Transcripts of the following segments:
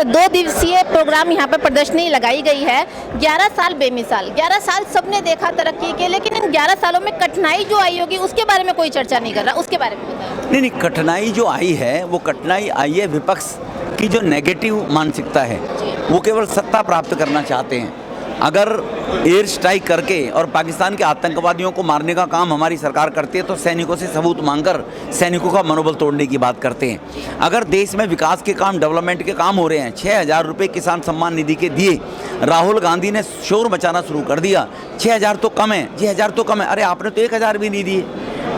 2 दिवसीय प्रोग्राम यहाँ पर प्रदर्शनी लगाई गई है। 11 साल बेमिसाल, 11 साल सबने देखा तरक्की के, लेकिन इन 11 सालों में कठिनाई जो आई होगी उसके बारे में कोई चर्चा नहीं कर रहा, उसके बारे में बताएं। नहीं, कठिनाई जो आई है वो कठिनाई आई है विपक्ष की जो नेगेटिव मानसिकता है, वो केवल सत्ता प्राप्त करना चाहते हैं। अगर एयर स्ट्राइक करके और पाकिस्तान के आतंकवादियों को मारने का काम हमारी सरकार करती है तो सैनिकों से सबूत मांगकर सैनिकों का मनोबल तोड़ने की बात करते हैं। अगर देश में विकास के काम, डेवलपमेंट के काम हो रहे हैं, 6,000 रुपये किसान सम्मान निधि के दिए, राहुल गांधी ने शोर मचाना शुरू कर दिया, 6,000 तो कम है, 6,000 तो कम है। अरे आपने तो 1,000 भी नहीं दिए।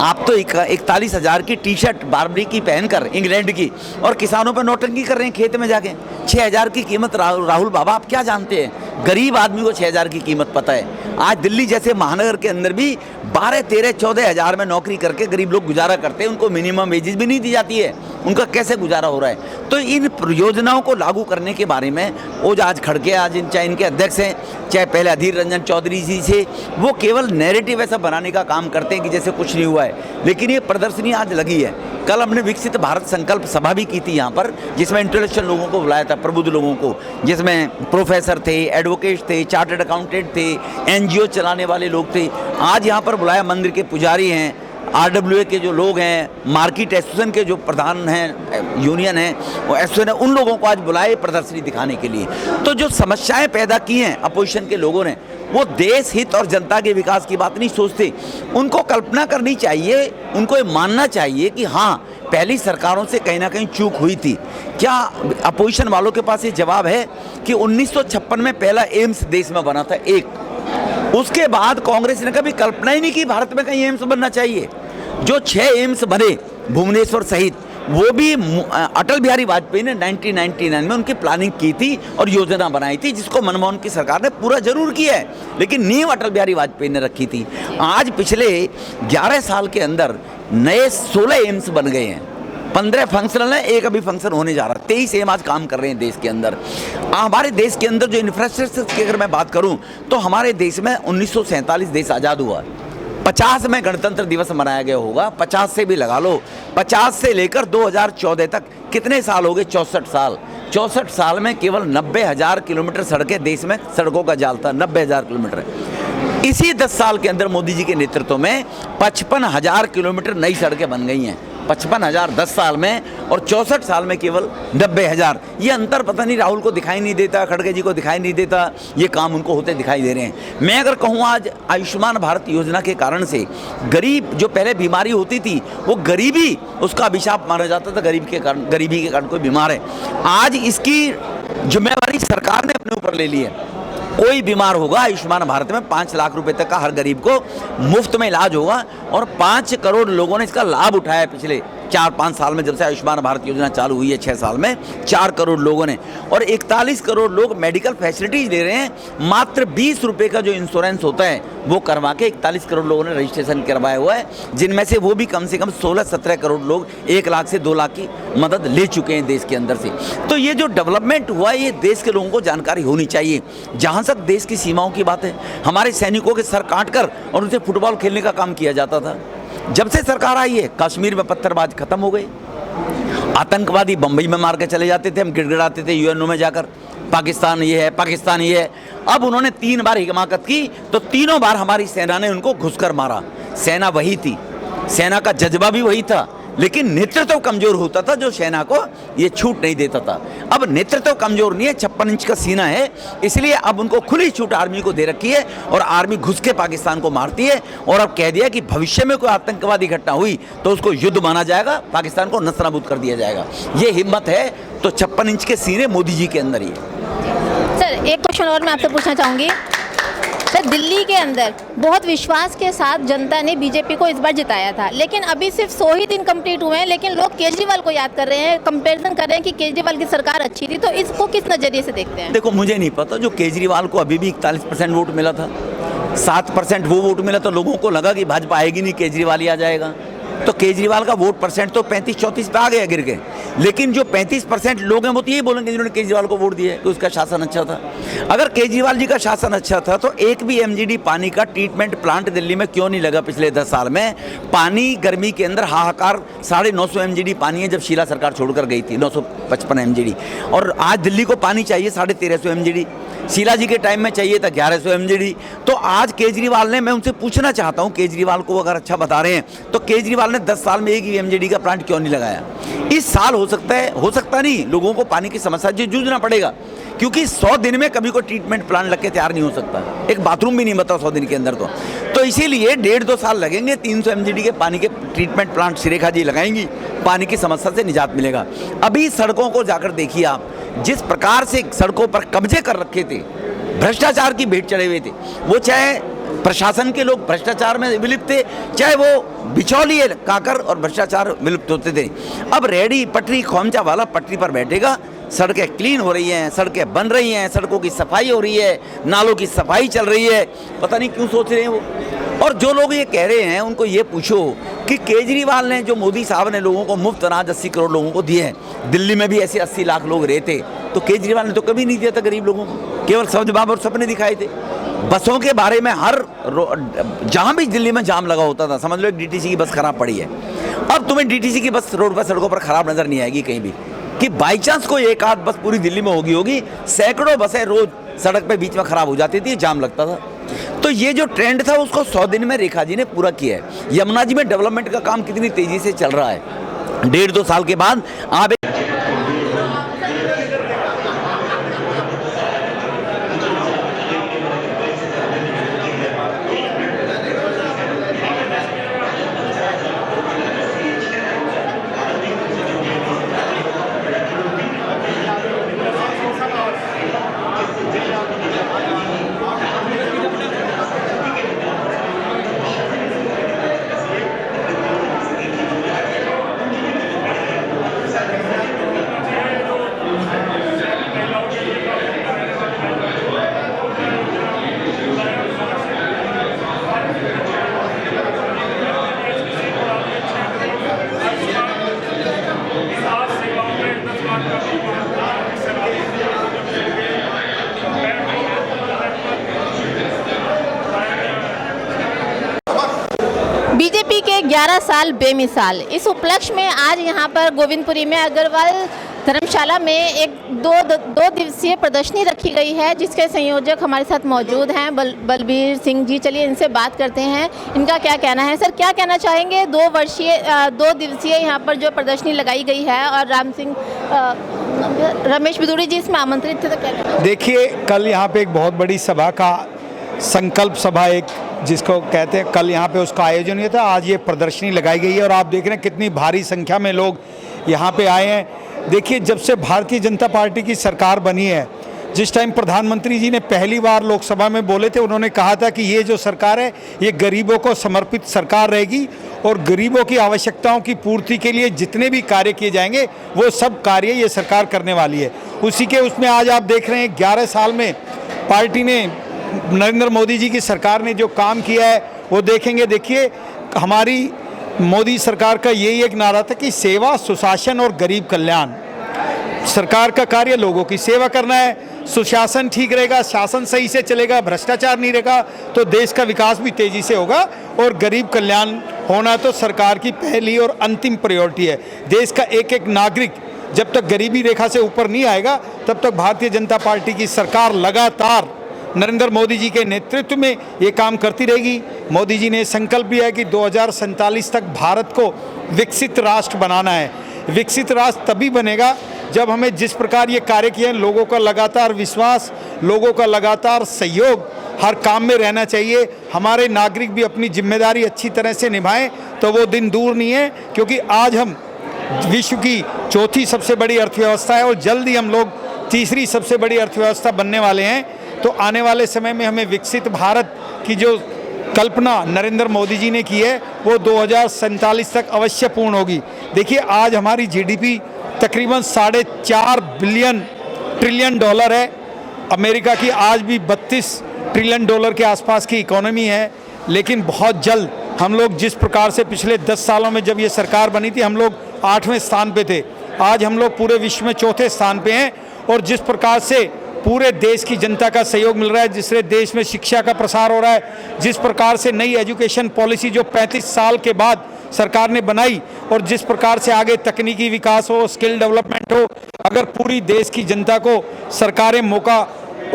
आप तो 41,000 की टी शर्ट बारबरी की पहनकर इंग्लैंड की और किसानों पर नोटंकी कर रहे हैं खेत में जाके। 6,000 की कीमत, राहुल बाबा आप क्या जानते हैं? गरीब आदमी को 6,000 की कीमत पता है। आज दिल्ली जैसे महानगर के अंदर भी 12, 13, 14,000 में नौकरी करके गरीब लोग गुजारा करते हैं, उनको मिनिमम वेजेस भी नहीं दी जाती है। उनका कैसे गुजारा हो रहा है? तो इन योजनाओं को लागू करने के बारे में वो आज खड़के, आज चाहे इनके अध्यक्ष हैं, चाहे पहले अधीर रंजन चौधरी जी से, वो केवल नैरेटिव ऐसा बनाने का काम करते हैं कि जैसे कुछ नहीं हुआ है। लेकिन ये प्रदर्शनी आज लगी है। कल हमने विकसित भारत संकल्प सभा भी की थी यहाँ पर, जिसमें इंटेलेक्चुअल लोगों को बुलाया था, प्रबुद्ध लोगों को, जिसमें प्रोफेसर थे, एडवोकेट थे, चार्टर्ड अकाउंटेंट थे, एनजीओ चलाने वाले लोग थे। आज यहाँ पर बुलाया मंदिर के पुजारी हैं, RWA के जो लोग हैं, मार्केट एसोसिएशन के जो प्रधान हैं, यूनियन है, वो एसोसिएशन है, उन लोगों को आज बुलाए प्रदर्शनी दिखाने के लिए। तो जो समस्याएं पैदा की हैं अपोजिशन के लोगों ने, वो देश हित और जनता के विकास की बात नहीं सोचते। उनको कल्पना करनी चाहिए, उनको ये मानना चाहिए कि हाँ, पहली सरकारों से कहीं ना कहीं चूक हुई थी। क्या अपोजिशन वालों के पास ये जवाब है कि 1956 में पहला एम्स देश में बना था, एक। उसके बाद कांग्रेस ने कभी कल्पना ही नहीं की भारत में कहीं एम्स बनना चाहिए। जो 6 एम्स बने भुवनेश्वर सहित, वो भी अटल बिहारी वाजपेयी ने 1999 में उनकी प्लानिंग की थी और योजना बनाई थी, जिसको मनमोहन की सरकार ने पूरा जरूर किया है, लेकिन नींव अटल बिहारी वाजपेयी ने रखी थी। आज पिछले 11 साल के अंदर नए 16 एम्स बन गए हैं, 15 फंक्शनल है, एक अभी फंक्शन होने जा रहा है, 23 एम आज काम कर रहे हैं देश के अंदर। हमारे देश के अंदर जो इंफ्रास्ट्रक्चर की अगर मैं बात करूं तो हमारे देश में 1947 देश आज़ाद हुआ, 50 में गणतंत्र दिवस मनाया गया होगा, 50 से भी लगा लो, 50 से लेकर 2014 तक कितने साल हो गए? 64 साल। 64 साल में केवल 90,000 किलोमीटर सड़कें देश में सड़कों का जाल था, 90,000 किलोमीटर। इसी 10 साल के अंदर मोदी जी के नेतृत्व में 55,000 किलोमीटर नई सड़कें बन गई हैं, 55,000 10 साल में, और 64 साल में केवल 90,000। ये अंतर पता नहीं राहुल को दिखाई नहीं देता, खड़गे जी को दिखाई नहीं देता, ये काम उनको होते दिखाई दे रहे हैं। मैं अगर कहूँ आज आयुष्मान भारत योजना के कारण से गरीब, जो पहले बीमारी होती थी वो गरीबी, उसका अभिशाप माना जाता था, गरीबी के कारण कोई बीमार है, आज इसकी जिम्मेवारी सरकार ने अपने ऊपर ले ली है। कोई बीमार होगा, आयुष्मान भारत में 5 लाख रुपए तक का हर गरीब को मुफ्त में इलाज होगा, और 5 करोड़ लोगों ने इसका लाभ उठाया पिछले 4-5 साल में। जब से आयुष्मान भारत योजना चालू हुई है 6 साल में 4 करोड़ लोगों ने, और 41 करोड़ लोग मेडिकल फैसिलिटीज ले रहे हैं। मात्र 20 रुपये का जो इंश्योरेंस होता है वो करवा के 41 करोड़ लोगों ने रजिस्ट्रेशन करवाया हुआ है, जिनमें से वो भी कम से कम 16-17 करोड़ लोग 1 लाख से 2 लाख की मदद ले चुके हैं देश के अंदर से। तो ये जो डेवलपमेंट हुआ है, ये देश के लोगों को जानकारी होनी चाहिए। जहाँ तक देश की सीमाओं की बात है, हमारे सैनिकों के सर काट कर और उनसे फुटबॉल खेलने का काम किया जाता था। जब से सरकार आई है, कश्मीर में पत्थरबाज खत्म हो गई, आतंकवादी बंबई में मार के चले जाते थे, हम गिड़गिड़ाते थे यूएनओ में जाकर, पाकिस्तान ये है, पाकिस्तान ये है। अब उन्होंने 3 बार हिमाकत की तो तीनों बार हमारी सेना ने उनको घुसकर मारा। सेना वही थी, सेना का जज्बा भी वही था, लेकिन नेतृत्व कमजोर होता था, जो सेना को ये छूट नहीं देता था। अब नेतृत्व कमजोर नहीं है, 56 इंच का सीना है, इसलिए अब उनको खुली छूट आर्मी को दे रखी है, और आर्मी घुस के पाकिस्तान को मारती है। और अब कह दिया कि भविष्य में कोई आतंकवादी घटना हुई तो उसको युद्ध माना जाएगा, पाकिस्तान को नस्तानाबूद कर दिया जाएगा। ये हिम्मत है तो 56 इंच के सीने मोदी जी के अंदर ही है। सर, एक क्वेश्चन और मैं आपसे पूछना चाहूँगी। सर, दिल्ली के अंदर बहुत विश्वास के साथ जनता ने बीजेपी को इस बार जिताया था, लेकिन अभी सिर्फ 100 ही दिन कंप्लीट हुए हैं, लेकिन लोग केजरीवाल को याद कर रहे हैं, कंपैरिजन कर रहे हैं कि केजरीवाल की सरकार अच्छी थी। तो इसको किस नज़रिए से देखते हैं? देखो, मुझे नहीं पता, जो केजरीवाल को अभी भी 41% वोट मिला था, 7% वो वोट मिला, तो लोगों को लगा कि भाजपा आएगी नहीं, केजरीवाल ही आ जाएगा। तो केजरीवाल का वोट परसेंट तो 35-34 पे आ गया गिर के। लेकिन जो 35% लोग हैं वो तो यही बोलेंगे जिन्होंने केजरीवाल को वोट दिया कि उसका शासन अच्छा था। अगर केजरीवाल जी का शासन अच्छा था तो एक भी एमजीडी पानी का ट्रीटमेंट प्लांट दिल्ली में क्यों नहीं लगा पिछले 10 साल में? पानी गर्मी के अंदर हाहाकार, 950 एमजीडी पानी है जब शीला सरकार छोड़कर गई थी, 955 एमजीडी, और आज दिल्ली को पानी चाहिए 1350 एमजीडी। शीला जी के टाइम में चाहिए था 1100 एमजीडी। तो आज केजरीवाल ने, मैं उनसे पूछना चाहता हूं, केजरीवाल को अगर अच्छा बता रहे हैं तो केजरीवाल ने 10 साल में एक ही एमजीडी का प्लांट क्यों नहीं लगाया? इस साल हो सकता नहीं, लोगों को पानी की समस्या से जूझना पड़ेगा, क्योंकि 100 दिन में कभी कोई ट्रीटमेंट प्लांट लग के तैयार नहीं हो सकता, एक बाथरूम भी नहीं बता 100 दिन के अंदर। तो इसीलिए 1.5-2 साल लगेंगे। 300 एमजीडी के पानी के ट्रीटमेंट प्लांट श्रीरेखा जी लगाएंगी, पानी की समस्या से निजात मिलेगा। अभी सड़कों को जाकर देखिए आप, जिस प्रकार से सड़कों पर कब्जे कर रखे थे, भ्रष्टाचार की भेंट चढ़े हुए थे, वो चाहे प्रशासन के लोग भ्रष्टाचार में विलिप्त थे, चाहे वो बिचौलिए काकर और भ्रष्टाचार विलुप्त होते थे। अब रेडी पटरी खोमचा वाला पटरी पर बैठेगा, सड़कें क्लीन हो रही हैं, सड़कें बन रही हैं, सड़कों की सफाई हो रही है, नालों की सफाई चल रही है, पता नहीं क्यों सोच रहे हैं वो। और जो लोग ये कह रहे हैं उनको ये पूछो कि केजरीवाल ने, जो मोदी साहब ने लोगों को मुफ्त अनाज 80 करोड़ लोगों को दिए हैं, दिल्ली में भी ऐसे 80 लाख लोग रहते, तो केजरीवाल ने तो कभी नहीं दिया था गरीब लोगों को, केवल सब्ज़ और सपने दिखाए थे। बसों के बारे में जहाँ भी दिल्ली में जाम लगा होता था, समझ लो एक डीटीसी की बस खराब पड़ी है। अब तुम्हें डीटीसी की बस रोड पर, सड़कों पर खराब नजर नहीं आएगी कहीं भी, कि बाई चांस कोई एक आध बस पूरी दिल्ली में होगी, सैकड़ों बसें रोज सड़क पे बीच में खराब हो जाती थी, जाम लगता था। तो ये जो ट्रेंड था उसको 100 दिन में रेखा जी ने पूरा किया है। यमुना जी में डेवलपमेंट का काम कितनी तेजी से चल रहा है, 1.5-2 साल के बाद आप बीजेपी के 11 साल बेमिसाल, इस उपलक्ष्य में आज यहाँ पर गोविंदपुरी में अग्रवाल धर्मशाला में एक दो दिवसीय प्रदर्शनी रखी गई है, जिसके संयोजक हमारे साथ मौजूद हैं बलबीर सिंह जी। चलिए इनसे बात करते हैं, इनका क्या कहना है। सर, क्या कहना चाहेंगे? 2 दिवसीय यहाँ पर जो प्रदर्शनी लगाई गई है और रमेश बिदूड़ी जी इसमें आमंत्रित थे, तो क्या कहना? देखिए, कल यहाँ पे एक बहुत बड़ी सभा का संकल्प सभा, एक जिसको कहते हैं, कल यहाँ पे उसका आयोजन हुआ था। आज ये प्रदर्शनी लगाई गई है और आप देख रहे हैं कितनी भारी संख्या में लोग यहाँ पे आए हैं। देखिए, जब से भारतीय जनता पार्टी की सरकार बनी है, जिस टाइम प्रधानमंत्री जी ने पहली बार लोकसभा में बोले थे, उन्होंने कहा था कि ये जो सरकार है ये गरीबों को समर्पित सरकार रहेगी और गरीबों की आवश्यकताओं की पूर्ति के लिए जितने भी कार्य किए जाएंगे वो सब कार्य ये सरकार करने वाली है। उसी के उसमें आज आप देख रहे हैं 11 साल में पार्टी ने, नरेंद्र मोदी जी की सरकार ने जो काम किया है वो देखेंगे। देखिए, हमारी मोदी सरकार का यही एक नारा था कि सेवा, सुशासन और गरीब कल्याण। सरकार का कार्य लोगों की सेवा करना है, सुशासन ठीक रहेगा, शासन सही से चलेगा, भ्रष्टाचार नहीं रहेगा तो देश का विकास भी तेजी से होगा, और गरीब कल्याण होना तो सरकार की पहली और अंतिम प्रायोरिटी है। देश का एक एक नागरिक जब तक गरीबी रेखा से ऊपर नहीं आएगा तब तक भारतीय जनता पार्टी की सरकार लगातार नरेंद्र मोदी जी के नेतृत्व में ये काम करती रहेगी। मोदी जी ने संकल्प लिया है कि 2047 तक भारत को विकसित राष्ट्र बनाना है। विकसित राष्ट्र तभी बनेगा जब हमें जिस प्रकार ये कार्य किए, लोगों का लगातार विश्वास, लोगों का लगातार सहयोग हर काम में रहना चाहिए। हमारे नागरिक भी अपनी जिम्मेदारी अच्छी तरह से निभाएं तो वो दिन दूर नहीं है, क्योंकि आज हम विश्व की चौथी सबसे बड़ी अर्थव्यवस्था है और जल्द ही हम लोग तीसरी सबसे बड़ी अर्थव्यवस्था बनने वाले हैं। तो आने वाले समय में हमें विकसित भारत की जो कल्पना नरेंद्र मोदी जी ने की है वो 2047 तक अवश्य पूर्ण होगी। देखिए, आज हमारी जीडीपी तकरीबन 4.5 ट्रिलियन डॉलर है। अमेरिका की आज भी 32 ट्रिलियन डॉलर के आसपास की इकोनॉमी है, लेकिन बहुत जल्द हम लोग जिस प्रकार से पिछले 10 सालों में जब ये सरकार बनी थी हम लोग 8वें स्थान पे थे, आज हम लोग पूरे विश्व में 4थे स्थान पे हैं। और जिस प्रकार से पूरे देश की जनता का सहयोग मिल रहा है, जिससे देश में शिक्षा का प्रसार हो रहा है, जिस प्रकार से नई एजुकेशन पॉलिसी जो 35 साल के बाद सरकार ने बनाई, और जिस प्रकार से आगे तकनीकी विकास हो, स्किल डेवलपमेंट हो, अगर पूरी देश की जनता को सरकारें मौका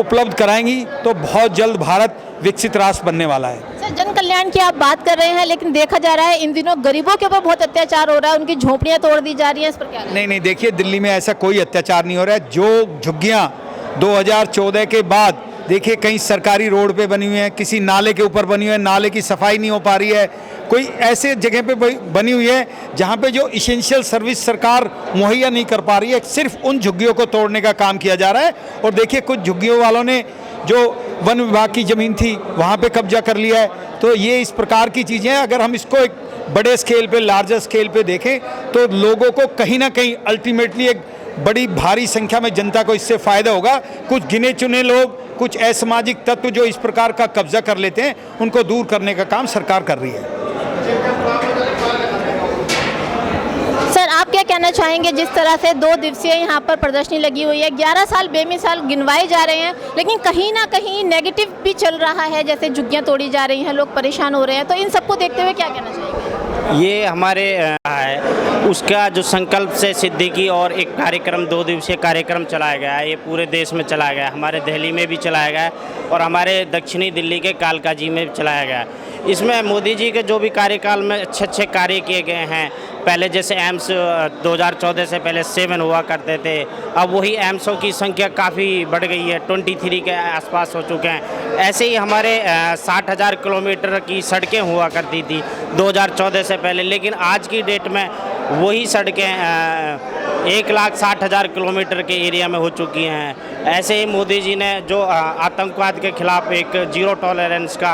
उपलब्ध कराएंगी तो बहुत जल्द भारत विकसित राष्ट्र बनने वाला है। सर, जन कल्याण की आप बात कर रहे हैं, लेकिन देखा जा रहा है इन दिनों गरीबों के ऊपर बहुत अत्याचार हो रहा है, उनकी झोपड़ियां तोड़ दी जा रही हैं, इस पर क्या? नहीं, देखिए दिल्ली में ऐसा कोई अत्याचार नहीं हो रहा है। जो झुग्गियाँ 2014 के बाद देखिए कहीं सरकारी रोड पे बनी हुई है, किसी नाले के ऊपर बनी हुई है, नाले की सफाई नहीं हो पा रही है, कोई ऐसे जगह पे बनी हुई है जहाँ पे जो इसेंशियल सर्विस सरकार मुहैया नहीं कर पा रही है, सिर्फ उन झुग्गियों को तोड़ने का काम किया जा रहा है। और देखिए कुछ झुग्गियों वालों ने जो वन विभाग की ज़मीन थी वहाँ पे कब्जा कर लिया है। तो ये इस प्रकार की चीज़ें हैं, अगर हम इसको एक बड़े स्केल पे, लार्जर स्केल पे देखें तो लोगों को कहीं ना कहीं अल्टीमेटली एक बड़ी भारी संख्या में जनता को इससे फ़ायदा होगा। कुछ गिने चुने लोग, कुछ असामाजिक तत्व जो इस प्रकार का कब्जा कर लेते हैं, उनको दूर करने का काम सरकार कर रही है। सर, आप क्या कहना चाहेंगे, जिस तरह से 2 दिवसीय यहाँ पर प्रदर्शनी लगी हुई है, 11 साल बेमिसाल गिनवाए जा रहे हैं, लेकिन कहीं ना कहीं नेगेटिव भी चल रहा है, जैसे झुग्गियाँ तोड़ी जा रही हैं, लोग परेशान हो रहे हैं, तो इन सबको देखते हुए क्या कहना चाहेंगे? ये हमारे है उसका जो संकल्प से सिद्धि की और एक कार्यक्रम 2 दिवसीय कार्यक्रम चलाया गया है, ये पूरे देश में चलाया गया है, हमारे दिल्ली में भी चलाया गया है और हमारे दक्षिणी दिल्ली के कालकाजी में भी चलाया गया है। इसमें मोदी जी के जो भी कार्यकाल में अच्छे कार्य किए गए हैं, पहले जैसे एम्स 2014 से पहले 7 हुआ करते थे, अब वही एम्सों की संख्या काफ़ी बढ़ गई है, 23 के आसपास हो चुके हैं। ऐसे ही हमारे 60,000 किलोमीटर की सड़कें हुआ करती थी 2014 से पहले, लेकिन आज की डेट में वही सड़कें 1,60,000 किलोमीटर के एरिया में हो चुकी हैं। ऐसे ही मोदी जी ने जो आतंकवाद के खिलाफ एक जीरो टॉलरेंस का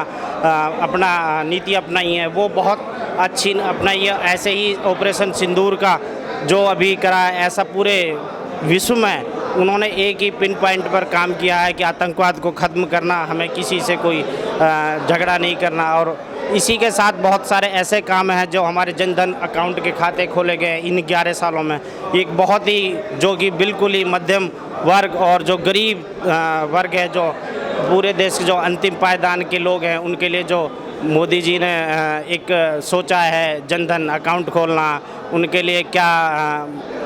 अपना नीति अपनाई है, वो बहुत अच्छी अपनाई है। ऐसे ही ऑपरेशन सिंदूर का जो अभी करा है, ऐसा पूरे विश्व में उन्होंने एक ही पिन पॉइंट पर काम किया है कि आतंकवाद को ख़त्म करना, हमें किसी से कोई झगड़ा नहीं करना। और इसी के साथ बहुत सारे ऐसे काम हैं जो हमारे जनधन अकाउंट के खाते खोले गए इन 11 सालों में। एक बहुत ही जो कि बिल्कुल ही मध्यम वर्ग और जो गरीब वर्ग है, जो पूरे देश के जो अंतिम पायदान के लोग हैं, उनके लिए जो मोदी जी ने एक सोचा है जनधन अकाउंट खोलना, उनके लिए क्या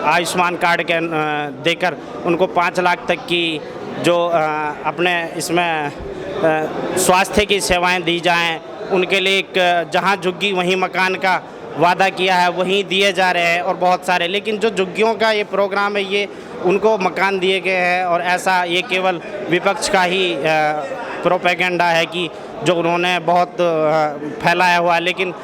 आयुष्मान कार्ड के देकर उनको 5 लाख तक की जो अपने इसमें स्वास्थ्य की सेवाएं दी जाएं, उनके लिए एक जहां झुग्गी वहीं मकान का वादा किया है वहीं दिए जा रहे हैं। और बहुत सारे, लेकिन जो झुग्गियों का ये प्रोग्राम है, ये उनको मकान दिए गए हैं और ऐसा ये केवल विपक्ष का ही प्रोपेगेंडा है कि जो उन्होंने बहुत फैलाया हुआ है। लेकिन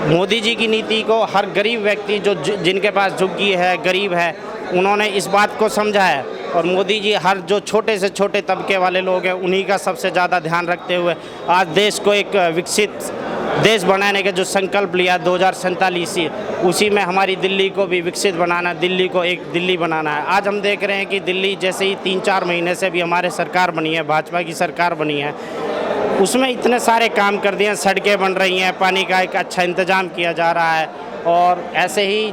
मोदी जी की नीति को हर गरीब व्यक्ति जो जिनके पास झुग्गी है, गरीब है, उन्होंने इस बात को समझा है। और मोदी जी हर जो छोटे से छोटे तबके वाले लोग हैं, उन्हीं का सबसे ज़्यादा ध्यान रखते हुए आज देश को एक विकसित देश बनाने का जो संकल्प लिया 2047, उसी में हमारी दिल्ली को भी विकसित बनाना, दिल्ली को एक दिल्ली बनाना है। आज हम देख रहे हैं कि दिल्ली जैसे ही 3-4 महीने से भी हमारे सरकार बनी है, भाजपा की सरकार बनी है, उसमें इतने सारे काम कर दिए हैं, सड़कें बन रही हैं, पानी का एक अच्छा इंतज़ाम किया जा रहा है। और ऐसे ही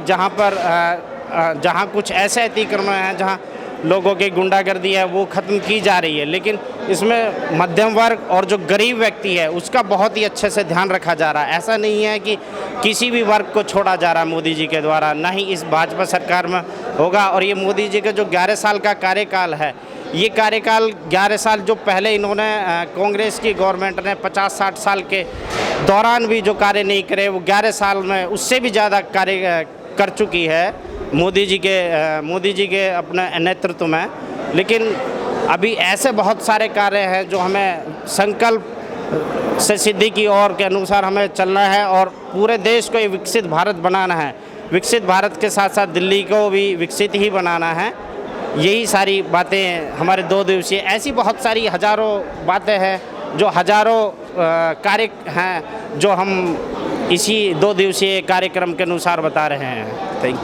जहाँ कुछ ऐसे अतिक्रमण हैं जहाँ लोगों की गुंडागर्दी है, वो ख़त्म की जा रही है। लेकिन इसमें मध्यम वर्ग और जो गरीब व्यक्ति है उसका बहुत ही अच्छे से ध्यान रखा जा रहा है। ऐसा नहीं है कि किसी भी वर्ग को छोड़ा जा रहा मोदी जी के द्वारा, ना ही इस भाजपा सरकार में होगा। और ये मोदी जी का जो 11 साल का कार्यकाल है, ये कार्यकाल 11 साल जो पहले इन्होंने कांग्रेस की गवर्नमेंट ने 50-60 साल के दौरान भी जो कार्य नहीं करे, वो 11 साल में उससे भी ज़्यादा कार्य कर चुकी है मोदी जी के अपने नेतृत्व में। लेकिन अभी ऐसे बहुत सारे कार्य हैं जो हमें संकल्प से सिद्धि की ओर के अनुसार हमें चलना है और पूरे देश को एक विकसित भारत बनाना है। विकसित भारत के साथ साथ दिल्ली को भी विकसित ही बनाना है। यही सारी बातें हमारे 2 दिवसीय, ऐसी बहुत सारी हज़ारों बातें हैं, जो हज़ारों कार्य हैं जो हम इसी 2 दिवसीय कार्यक्रम के अनुसार बता रहे हैं। Thank you.